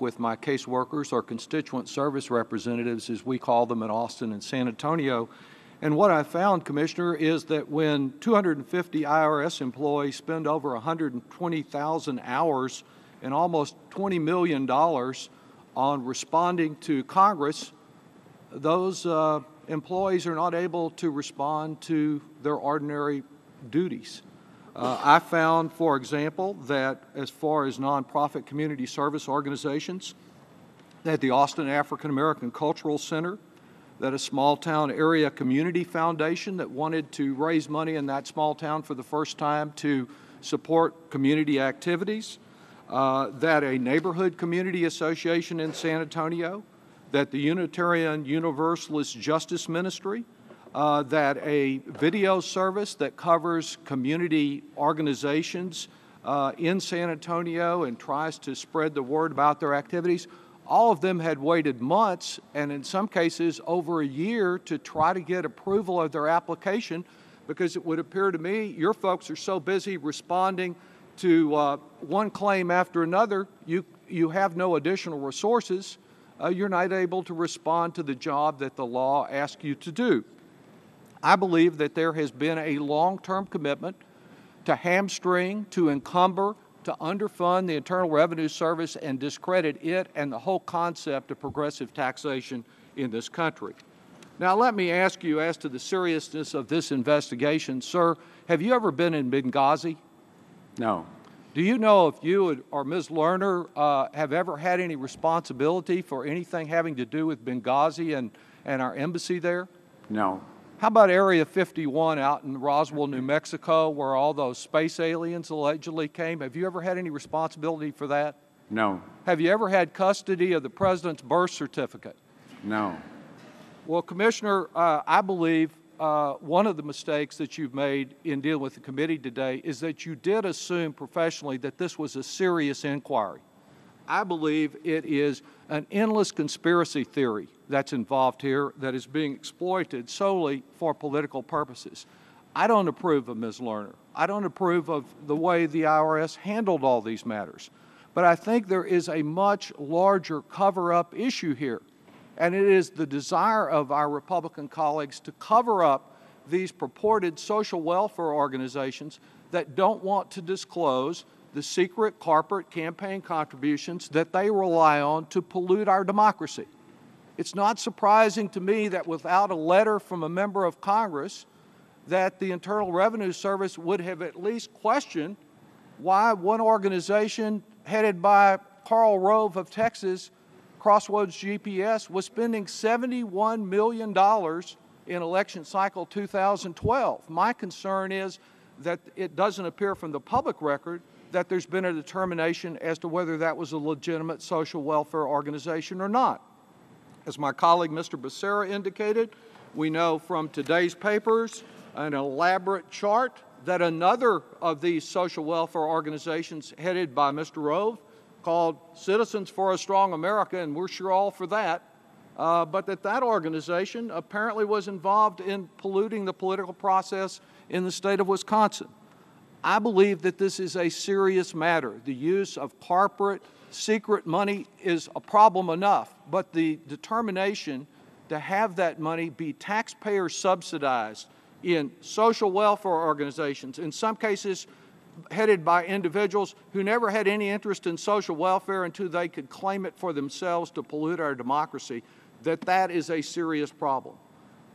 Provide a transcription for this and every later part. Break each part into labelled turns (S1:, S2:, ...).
S1: with my caseworkers or constituent service representatives, as we call them in Austin and San Antonio. And what I found, Commissioner, is that when 250 IRS employees spend over 120,000 hours and almost $20 million on responding to Congress, those employees are not able to respond to their ordinary duties. I found, for example, that as far as nonprofit community service organizations, that the Austin African American Cultural Center, that a small town area community foundation that wanted to raise money in that small town for the first time to support community activities, that a neighborhood community association in San Antonio, that the Unitarian Universalist Justice Ministry, that a video service that covers community organizations in San Antonio and tries to spread the word about their activities, all of them had waited months and in some cases over a year to try to get approval of their application, because it would appear to me your folks are so busy responding to one claim after another, you have no additional resources. You're not able to respond to the job that the law asks you to do. I believe that there has been a long-term commitment to hamstring, to encumber, to underfund the Internal Revenue Service and discredit it and the whole concept of progressive taxation in this country. Now, let me ask you as to the seriousness of this investigation. Sir, have you ever been in Benghazi?
S2: No.
S1: Do you know if you or Ms. Lerner have ever had any responsibility for anything having to do with Benghazi and our embassy there?
S2: No.
S1: How about Area 51 out in Roswell, New Mexico, where all those space aliens allegedly came? Have you ever had any responsibility for that?
S2: No.
S1: Have you ever had custody of the president's birth certificate?
S2: No.
S1: Well, Commissioner, I believe one of the mistakes that you've made in dealing with the committee today is that you did assume professionally that this was a serious inquiry. I believe it is an endless conspiracy theory that's involved here that is being exploited solely for political purposes. I don't approve of Ms. Lerner. I don't approve of the way the IRS handled all these matters. But I think there is a much larger cover-up issue here, and it is the desire of our Republican colleagues to cover up these purported social welfare organizations that don't want to disclose the secret corporate campaign contributions that they rely on to pollute our democracy. It's not surprising to me that without a letter from a member of Congress that the Internal Revenue Service would have at least questioned why one organization headed by Karl Rove of Texas, Crossroads GPS, was spending $71 million in election cycle 2012. My concern is that it doesn't appear from the public record that there's been a determination as to whether that was a legitimate social welfare organization or not. As my colleague Mr. Becerra indicated, we know from today's papers an elaborate chart that another of these social welfare organizations headed by Mr. Rove, called Citizens for a Strong America, and we're sure all for that, but that organization apparently was involved in polluting the political process in the state of Wisconsin. I believe that this is a serious matter. The use of corporate secret money is a problem enough, but the determination to have that money be taxpayer subsidized in social welfare organizations, in some cases headed by individuals who never had any interest in social welfare until they could claim it for themselves to pollute our democracy, that is a serious problem.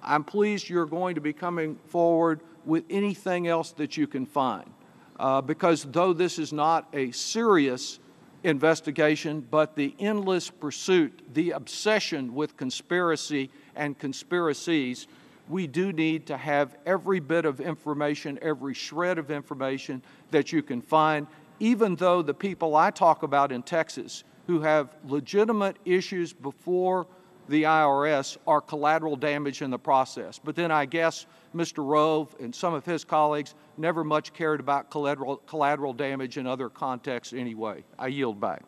S1: I'm pleased you're going to be coming forward with anything else that you can find. Because though this is not a serious investigation, but the endless pursuit, the obsession with conspiracy and conspiracies, we do need to have every bit of information, every shred of information that you can find, even though the people I talk about in Texas who have legitimate issues before the IRS are collateral damage in the process. But then I guess Mr. Rove and some of his colleagues never much cared about collateral damage in other contexts anyway. I yield back.